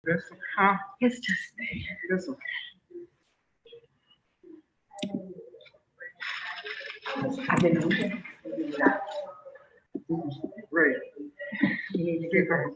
That's huh? It's just That's okay. I've been looking. Right. You need to get her.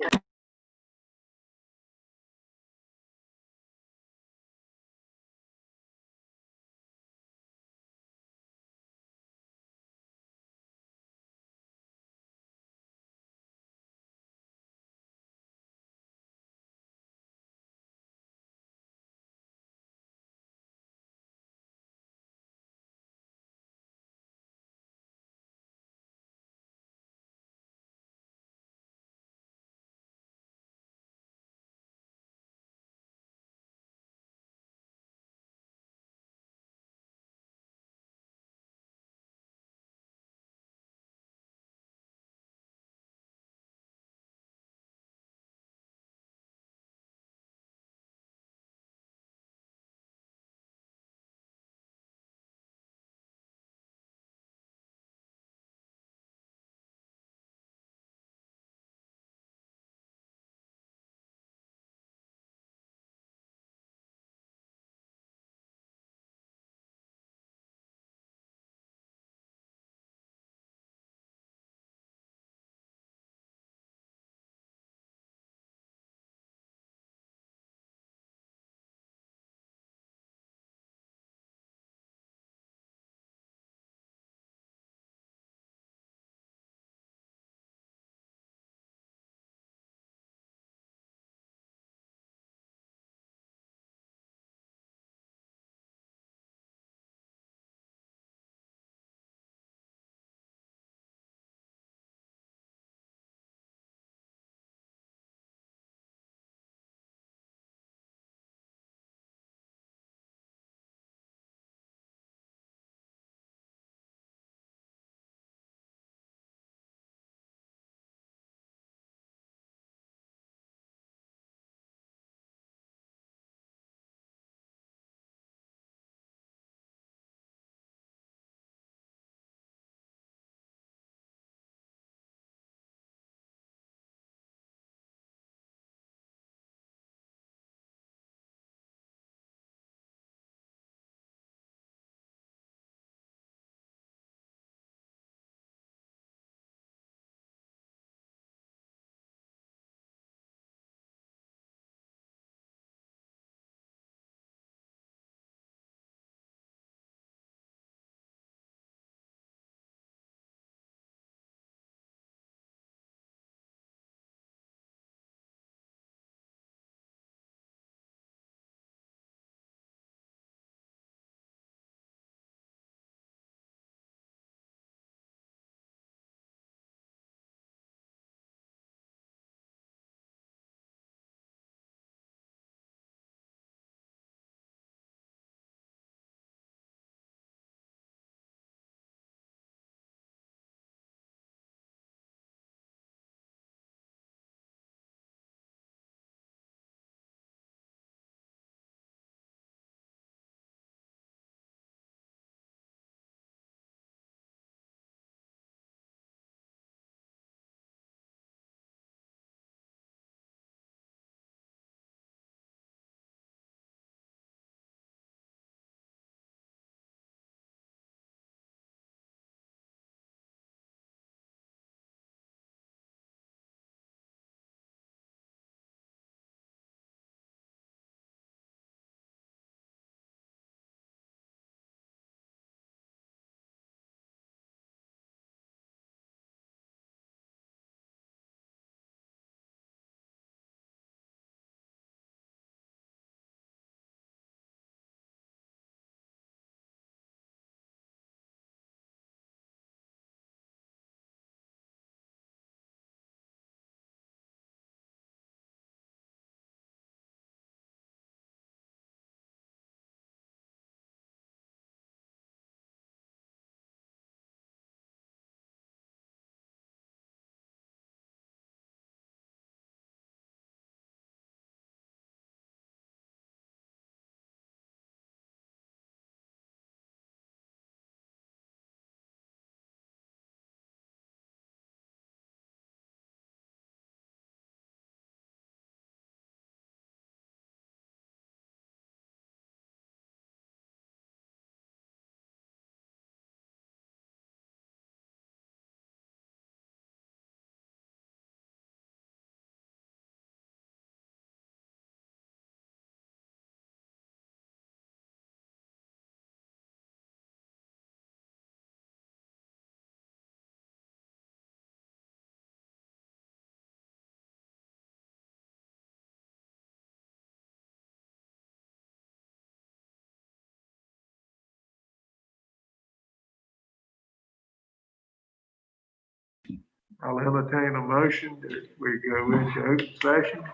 I'll entertain a motion that we go into open session.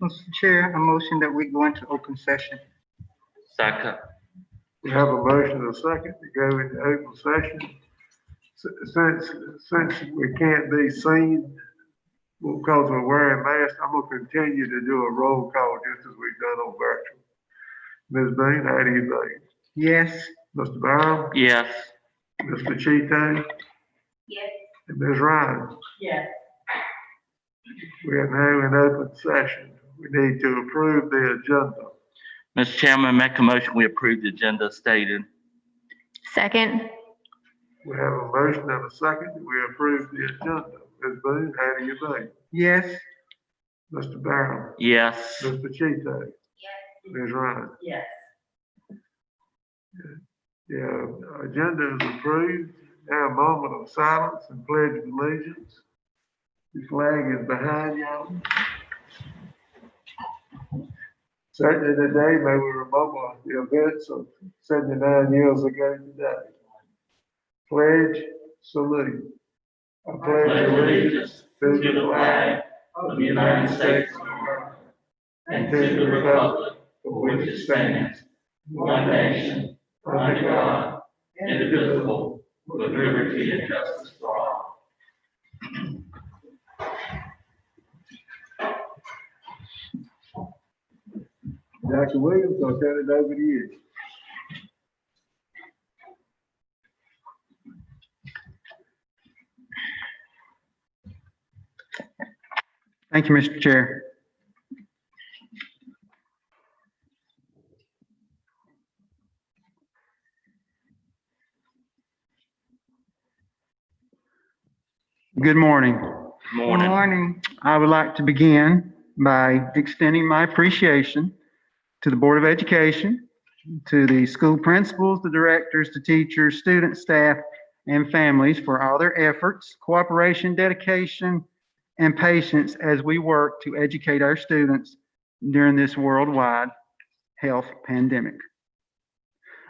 Mr. Chair, a motion that we go into open session. Second. We have a motion and a second to go into open session. Since we can't be seen because we're wearing masks, I'm gonna continue to do a roll call just as we've done on virtual. Ms. Bean, how do you vote? Yes. Mr. Byram? Yes. Mr. Cheatham? Yes. And Ms. Ryan? Yes. We are now in open session. We need to approve the agenda. Mr. Chairman, make a motion, we approve the agenda stated. Second. We have a motion and a second. We approve the agenda. Ms. Boone, how do you vote? Yes. Mr. Barrow? Yes. Mr. Cheatham? Yes. Ms. Ryan? Yes. Yeah, agenda is approved. Now a moment of silence and pledge of allegiance. The flag is behind y'all. Certainly today, may we remember the events of 79 years ago today. Pledge, salute. I pledge allegiance to the flag of the United States of America and to the republic for which it stands, one nation, under God, indivisible, with liberty and justice for all. Dr. Williams, I'll turn it over to you. Thank you, Mr. Chair. Good morning. Morning. Good morning. I would like to begin by extending my appreciation to the Board of Education, to the school principals, the directors, the teachers, students, staff, and families for all their efforts, cooperation, dedication, and patience as we work to educate our students during this worldwide health pandemic.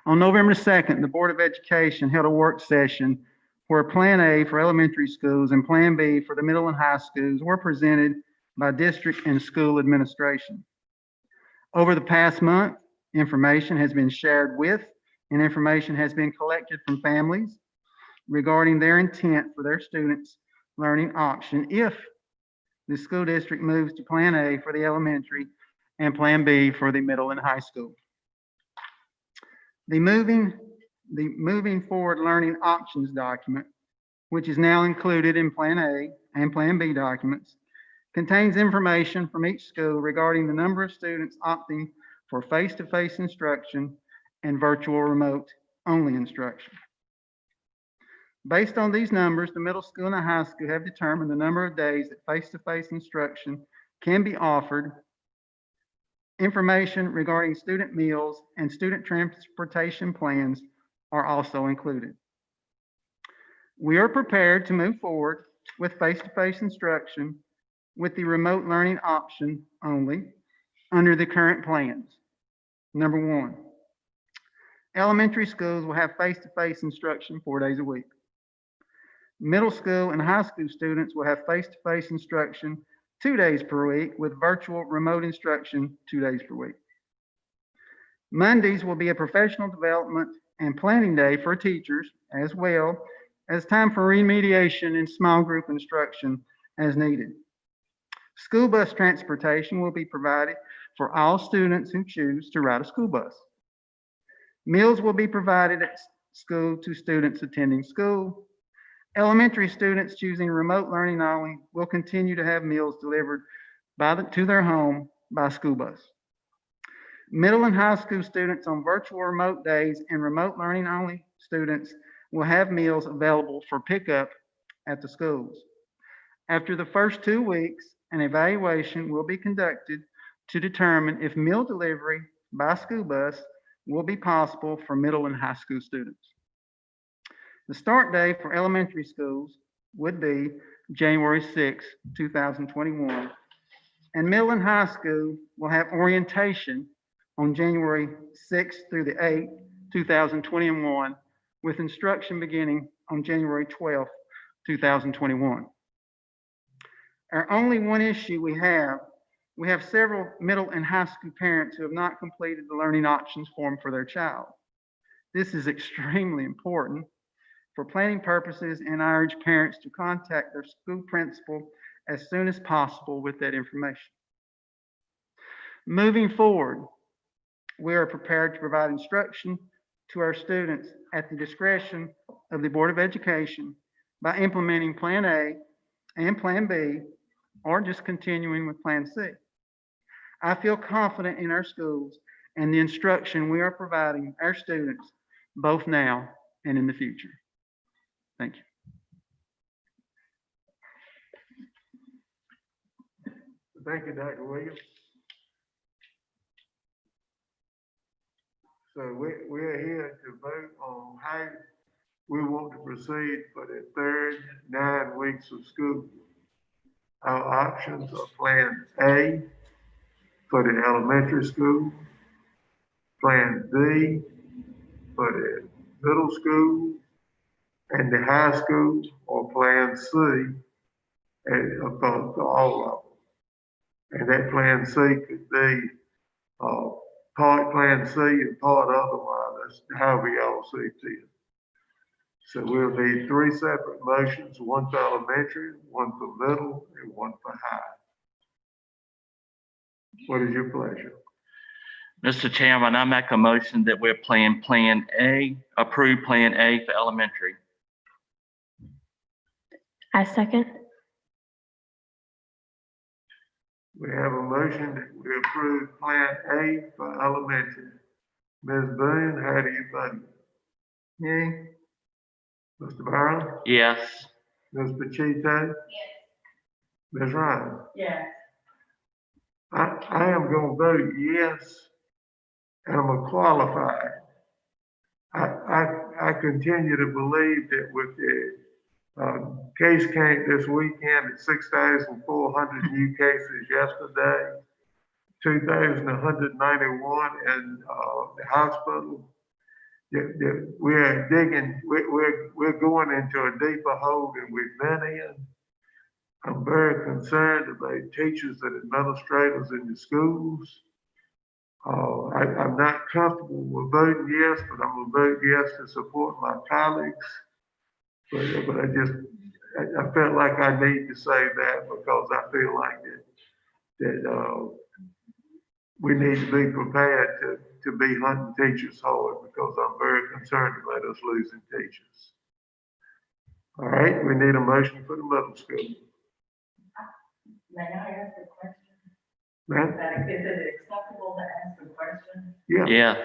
On November 2nd, the Board of Education held a work session where Plan A for elementary schools and Plan B for the middle and high schools were presented by district and school administration. Over the past month, information has been shared with and information has been collected from families regarding their intent for their students' learning option if the school district moves to Plan A for the elementary and Plan B for the middle and high school. The moving forward learning options document, which is now included in Plan A and Plan B documents, contains information from each school regarding the number of students opting for face-to-face instruction and virtual remote only instruction. Based on these numbers, the middle school and the high school have determined the number of days that face-to-face instruction can be offered. Information regarding student meals and student transportation plans are also included. We are prepared to move forward with face-to-face instruction with the remote learning option only under the current plans. Number one, elementary schools will have face-to-face instruction 4 days a week. Middle school and high school students will have face-to-face instruction 2 days per week with virtual remote instruction 2 days per week. Mondays will be a professional development and planning day for teachers as well as time for remediation and small group instruction as needed. School bus transportation will be provided for all students who choose to ride a school bus. Meals will be provided at school to students attending school. Elementary students choosing remote learning only will continue to have meals delivered to their home by school bus. Middle and high school students on virtual remote days and remote learning only students will have meals available for pickup at the schools. After the first 2 weeks, an evaluation will be conducted to determine if meal delivery by school bus will be possible for middle and high school students. The start day for elementary schools would be January 6, 2021, and middle and high school will have orientation on January 6th through the 8th, 2021, with instruction beginning on January 12th, 2021. Our only one issue we have several middle and high school parents who have not completed the learning options form for their child. This is extremely important for planning purposes, and I urge parents to contact their school principal as soon as possible with that information. Moving forward, we are prepared to provide instruction to our students at the discretion of the Board of Education by implementing Plan A and Plan B, or just continuing with Plan C. I feel confident in our schools and the instruction we are providing our students, both now and in the future. Thank you. Thank you, Dr. Williams. So we're here to vote on how we want to proceed for the third 9 weeks of school. Our options are Plan A for the elementary school, Plan B for the middle school and the high school, or Plan C for all of them. And that Plan C could be part Plan C and part otherwise. That's however y'all see fit. So we'll need 3 separate motions, one for elementary, one for middle, and one for high. What is your pleasure? Mr. Chairman, I make a motion that we're playing Plan A, approve Plan A for elementary. I second. We have a motion that we approve Plan A for elementary. Ms. Boone, how do you vote? Yay. Mr. Byron? Yes. Ms. Pachito? Yes. Ms. Ryan? Yes. I am going to vote yes, and I'm a qualified. I continue to believe that with the case count this weekend at 6,400 new cases yesterday, 2,191 in the hospital, we're digging, we're going into a deeper hole than we've been in. I'm very concerned about teachers and administrators in the schools. I'm not comfortable with voting yes, but I'm gonna vote yes to support my colleagues. But I felt like I need to say that because I feel like that we need to be prepared to be hunting teachers hard because I'm very concerned about us losing teachers. All right, we need a motion for the middle school. May I ask a question? Ma'am? Is it acceptable to ask a question? Yeah. Yes.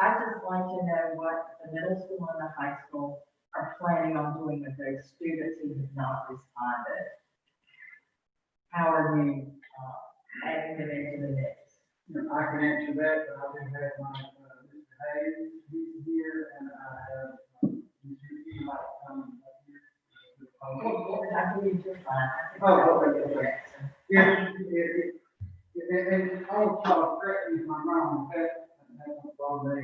I'd just like to know what the middle school and the high school are planning on doing with those students who have not responded. How are we adding them into the mix? I can answer that, but I do have my, Mr. Hayes, he's here, and I have, Mr. Eli coming up here. I believe you're fine. Oh, okay. Yeah, and I'll correct me if I'm wrong, that's no problem.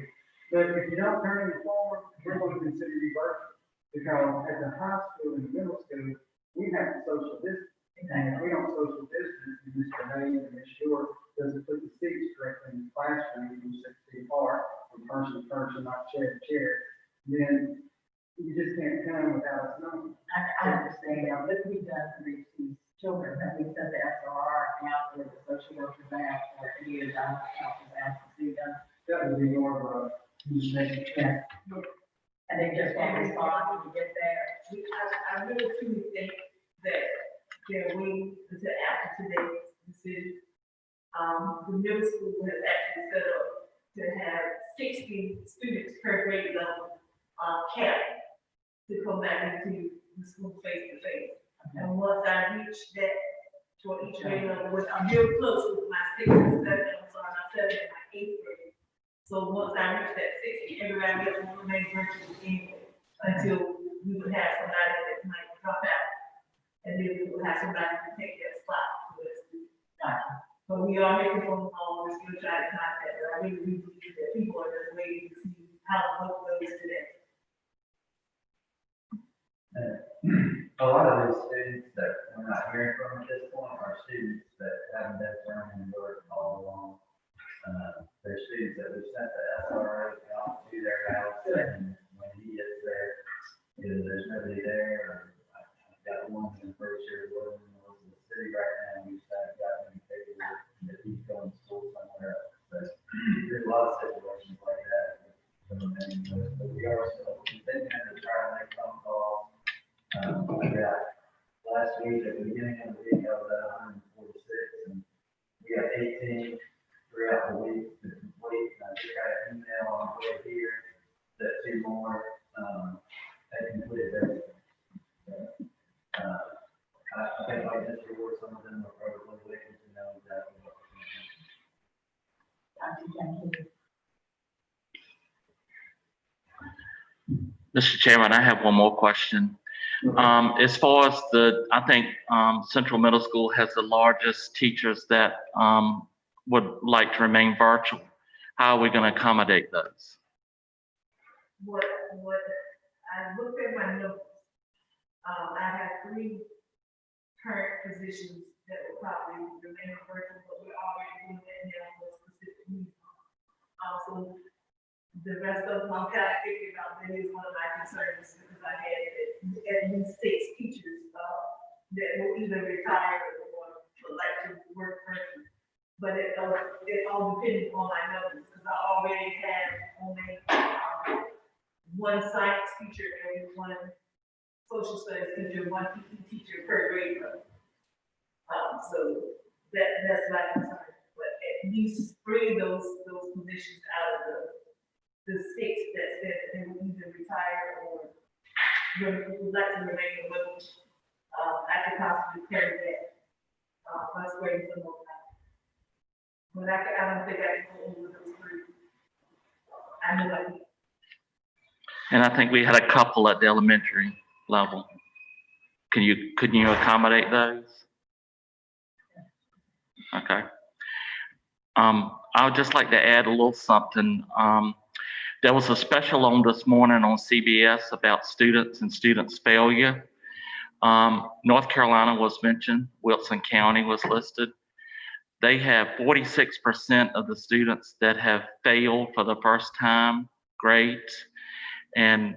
But if you don't turn in the form, we're going to consider you working. Because at the high school and the middle school, we have to social distance. And if we don't social distance, and Mr. Hayes and Ms. Short doesn't put the seats correctly in the classroom from 6 feet apart, from person to person, not chair to chair, then you just can't come without us knowing. I understand, what have we done to reach these children? Have we sent the SRR out, or the social workers out, or any of the counselors out to see them? That would be more of a mistake. Yeah. And they just won't respond when you get there? I really truly think that there we, after today's decision, the middle school has actually set up to have 60 students per grade level, cap to come back into the school face to face. And once I reach that for each grade level, which I'm real close with my 6th and 7th, I'm sorry, my 7th and my 8th grade. So once I reach that 60, everybody else will remain virtual anyway, until we would have somebody that might drop out. And then we will have somebody to take that spot. But we are making phone calls, we're still trying to contact, but I really do believe that people are just waiting to see how the vote goes today. A lot of these students that we're not hearing from at this point are students that haven't been learning work all along. They're students that we sent the SRO out to their house, and when he gets there, either there's nobody there, or I've got one in the first year living in the city right now, we just haven't got any paperwork that he's going to school somewhere else. So there's a lot of situations like that. But we are still continuing to try to make phone calls. Last week, at the beginning of the week, I was at 146, and we got 18 throughout the week to complete. I just got an email on the way here that 2 more had completed everything. I think like Mr. Ward, some of them are probably waiting to know exactly what we're going to do. Mr. Chairman, I have one more question. As far as I think Central Middle School has the largest teachers that would like to remain virtual. How are we going to accommodate those? What I looked at my notes, I have 3 current positions that will probably remain virtual, but we're already doing that now for specific needs. So the rest of them, I'm kind of thinking about, that is one of my concerns, because I had at least 6 teachers that will either retire or would like to work virtually. But it all depends on my numbers, because I already had only 1 science teacher and 1 social studies teacher, 1 PE teacher per grade level. So that's my concern. But at least 3 of those positions out of the 6 that said they will either retire or would like to remain a little, I could possibly carry that, first grade some more time. But I don't think I can go over those 3. I know I can. And I think we had a couple at the elementary level. Couldn't you accommodate those? Okay. I would just like to add a little something. There was a special on this morning on CBS about students and students' failure. North Carolina was mentioned, Wilson County was listed. They have 46% of the students that have failed for the first time grades. And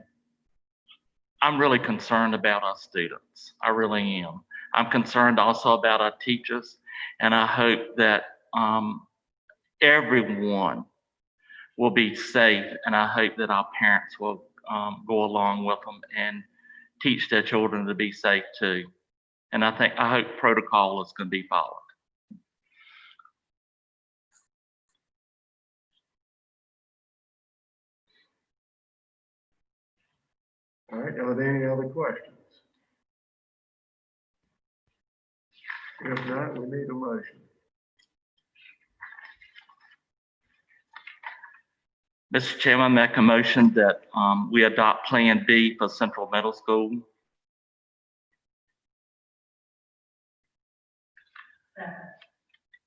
I'm really concerned about our students. I really am. I'm concerned also about our teachers. And I hope that everyone will be safe. And I hope that our parents will go along with them and teach their children to be safe too. And I hope protocol is going to be followed. All right, are there any other questions? If not, we need a motion. Mr. Chairman, I make a motion that we adopt Plan B for Central Middle School.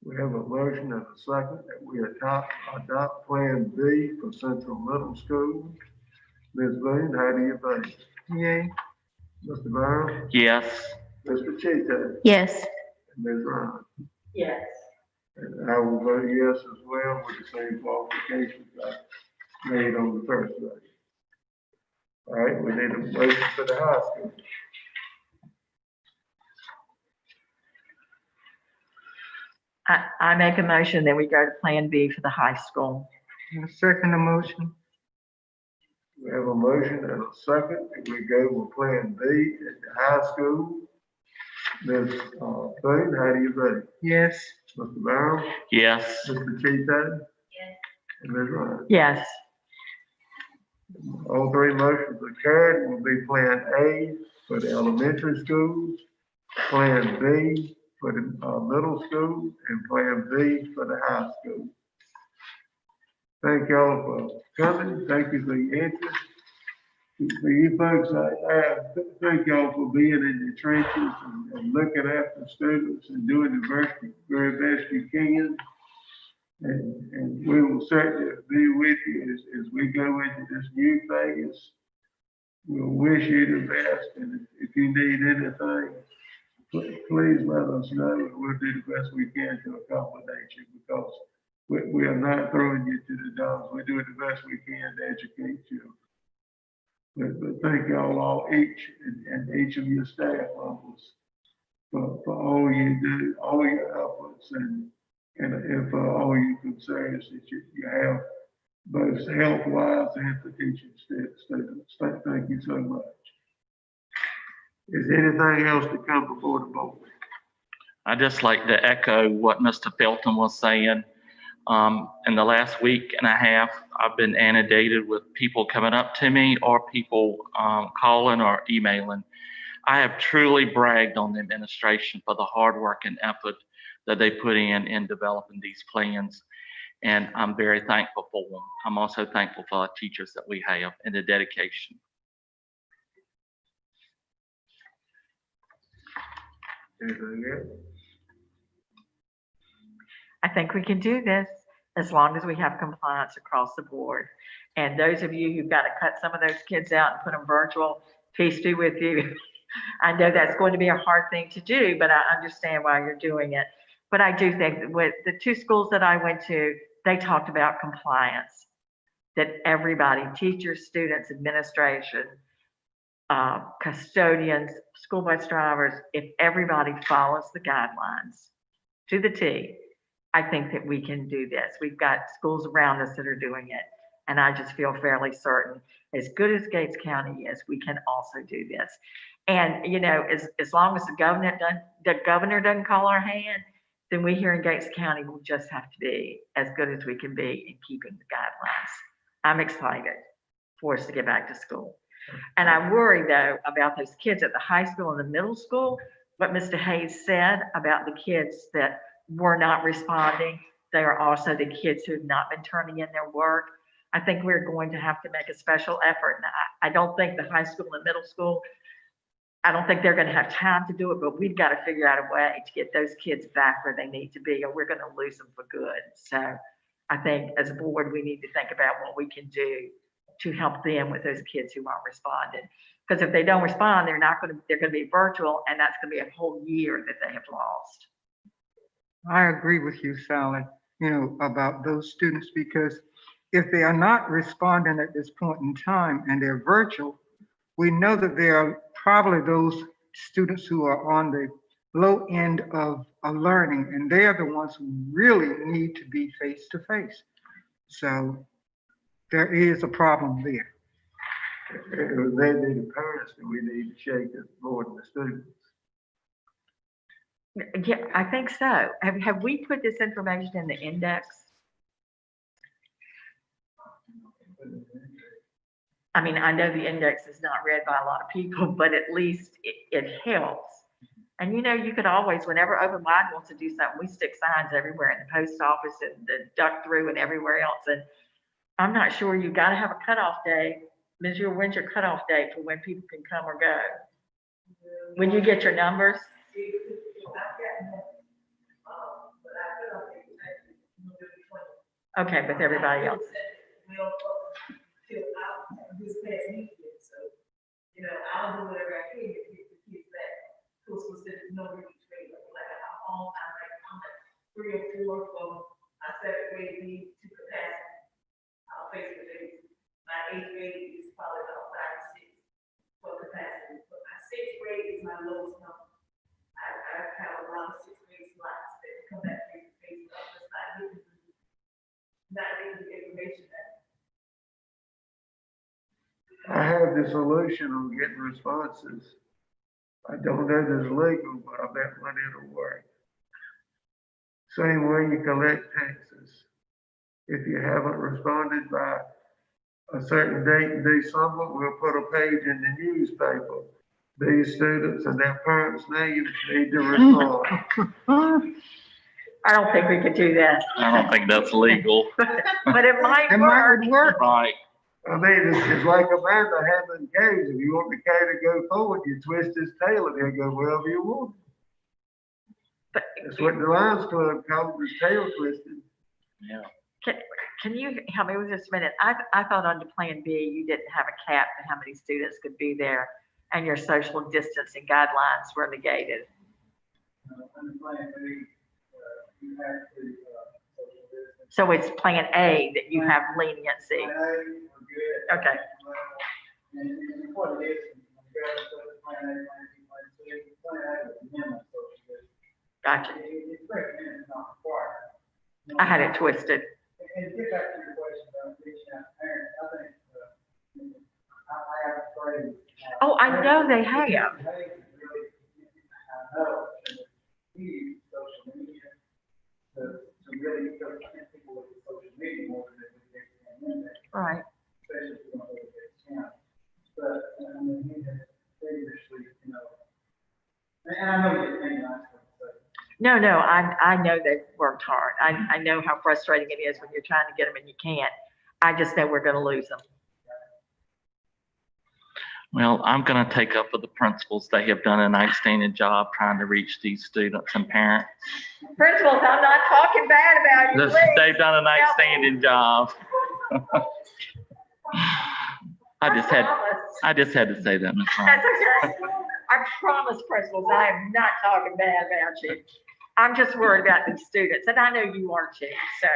We have a motion and a second that we adopt Plan B for Central Middle School. Ms. Boone, how do you vote? Yay. Mr. Brown? Yes. Mr. Cheetah? Yes. And Ms. Ryan? Yes. And I will vote yes as well with the same qualifications I made on the first vote. All right, we need a motion for the high school. I make a motion that we go to Plan B for the high school. Second motion. We have a motion and a second, and we go with Plan B at the high school. Ms. Boone, how do you vote? Yes. Mr. Brown? Yes. Mr. Cheetah? Yes. And Ms. Ryan? Yes. All 3 motions are carried. Will be Plan A for the elementary schools, Plan B for the middle school, and Plan B for the high school. Thank y'all for coming. Thank you for your interest. For you folks, I thank y'all for being in the trenches and looking after students and doing the very best you can. And we will certainly be with you as we go into this new phase. we'll wish you the best, and if you need anything, please let us know, and we'll do the best we can to accommodate you, because we are not throwing you to the dogs. We're doing the best we can to educate you. But thank y'all all, and each of your staff members for all you do, all your efforts, and for all your concerns that you have, both health-wise and for teaching students. Thank you so much. Is there anything else to come before the board? I just like to echo what Mr. Felton was saying. In the last week and a half, I've been inundated with people coming up to me or people calling or emailing. I have truly bragged on the administration for the hard work and effort that they put in developing these plans. And I'm very thankful for them. I'm also thankful for the teachers that we have and the dedication. Anything else? I think we can do this as long as we have compliance across the board. And those of you who've got to cut some of those kids out and put them virtual, peace be with you. I know that's going to be a hard thing to do, but I understand why you're doing it. But I do think that with the two schools that I went to, they talked about compliance, that everybody, teachers, students, administration, custodians, school bus drivers, if everybody follows the guidelines to the T, I think that we can do this. We've got schools around us that are doing it. And I just feel fairly certain, as good as Gates County is, we can also do this. And, you know, as long as the governor doesn't call our hand, then we here in Gates County will just have to be as good as we can be in keeping the guidelines. I'm excited for us to get back to school. And I worry though about those kids at the high school and the middle school, what Mr. Hayes said about the kids that were not responding. They are also the kids who have not been turning in their work. I think we're going to have to make a special effort. And I don't think the high school and middle school, I don't think they're going to have time to do it, but we've got to figure out a way to get those kids back where they need to be, or we're going to lose them for good. So I think as a board, we need to think about what we can do to help them with those kids who aren't responding. Because if they don't respond, they're going to be virtual, and that's going to be a whole year that they have lost. I agree with you, Sally, you know, about those students, because if they are not responding at this point in time and they're virtual, we know that there are probably those students who are on the low end of learning, and they are the ones who really need to be face to face. So there is a problem there. It was mainly the parents that we need to shake it more than the students. Yeah, I think so. Have we put this information in the index? I mean, I know the index is not read by a lot of people, but at least it helps. And you know, you could always, whenever Open Mind wants to do something, we stick signs everywhere in the post office and the duck through and everywhere else. And I'm not sure, you got to have a cutoff day. Ms. Yule, when's your cutoff date for when people can come or go? When you get your numbers? Okay, with everybody else. This past weekend, so, you know, I'll do whatever I can to get the kids back to a specific number each grade. Like I'm on, I'm like 3 or 4 from my 7th grade need to capacity. I'll face the days. My 8th grade is probably about 5 or 6 for capacity, but my 6th grade is my lowest number. I have a lot of 6th grade slots that come back face to face, but I'm just not getting the information back. I have the solution on getting responses. I don't know if it's legal, but I bet money it'll work. Same way you collect taxes. If you haven't responded by a certain date in December, we'll put a page in the newspaper. These students and their parents' names need to respond. I don't think we could do that. I don't think that's legal. But it might It work. might work. Right. I mean, it's like Amanda having Cage. If you want the K to go forward, you twist his tail and he'll go wherever you want. But That's what the Lions Club calls his tail twisted. Yeah. Can you help me with this a minute? I thought under Plan B, you didn't have a cap to how many students could be there and your social distancing guidelines were negated. Under Plan B, you have to, social distance. So it's Plan A that you have leniency. Plan A, we're good. Okay. And what it is, when you go to Plan A, Plan B, Plan C, Plan A is minimum social distance. Gotcha. It's recommended, not required. I had it twisted. And to get back to your question about reaching out to parents, I think, I have prayed. Oh, I know they have. I know, we use social media to really connect people with social media more than they can. Right. Especially if you don't really get discounted. But, I mean, he has vigorously, you know, and I know you're thinking, I was going to say. No, I know they've worked hard. I know how frustrating it is when you're trying to get them and you can't. I just know we're gonna lose them. Well, I'm going to take up with the principals. They have done an outstanding job trying to reach these students and parents. Principals, I'm not talking bad about you, please. They've done an outstanding job. I just had to say that, Ms. Hall. That's okay. I promise, principals, I am not talking bad about you. I'm just worried about these students, and I know you are too, so.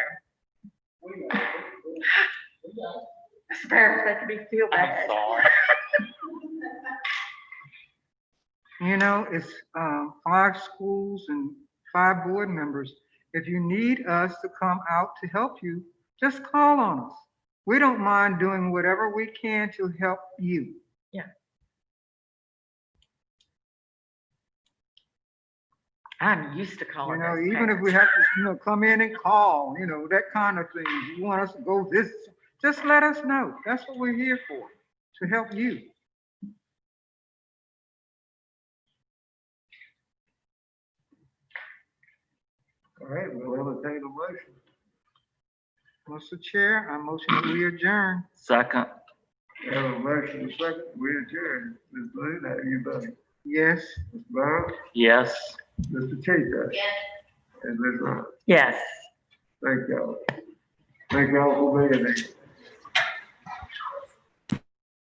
This parents making me feel I'm bad. sorry. You know, it's 5 schools and 5 board members. If you need us to come out to help you, just call on us. We don't mind doing whatever we can to help you. Yeah. I'm used to You calling know, those even if we parents. have to, come in and call, that kind of thing. You want us to go visit, just let us know. That's what we're here for, to help you. All right, we'll entertain a motion. Mr. Chair, I motion that we adjourn. Second, We have a motion, a second, we adjourn. Ms. Blue, how you voting? Yes. Ms. Brown, yes. Mr. Chico? Yes. And Ms. Ryan. Yes. Thank y'all. Thank y'all for being there.